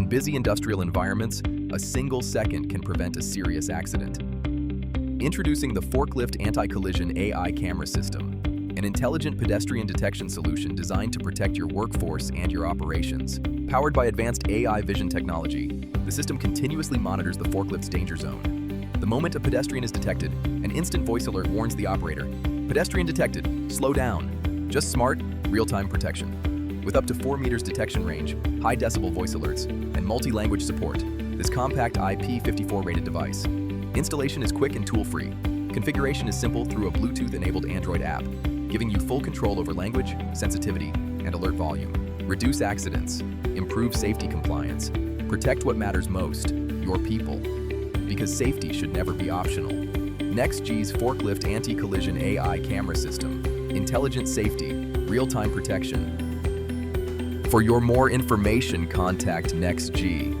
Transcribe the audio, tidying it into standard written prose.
In busy industrial environments, a single second can prevent a serious accident. Introducing the Forklift Anti-Collision AI Camera System, an intelligent pedestrian detection solution designed to protect your workforce and your operations. Powered by advanced AI vision technology, the system continuously monitors the forklift's danger zone. The moment a pedestrian is detected, an instant voice alert warns the operator. Pedestrian detected, slow down. Just smart, real-time protection. With up to 4 meters detection range, high-decibel voice alerts, and multi-language support, this compact IP54 rated device. Installation is quick and tool-free. Configuration is simple through a Bluetooth-enabled Android app, giving you full control over language, sensitivity, and alert volume. Reduce accidents, improve safety compliance, protect what matters most, your people. Because safety should never be optional. Nex-G's Forklift Anti-Collision AI Camera System. Intelligent safety, real-time protection. For your more information, contact Nex-G.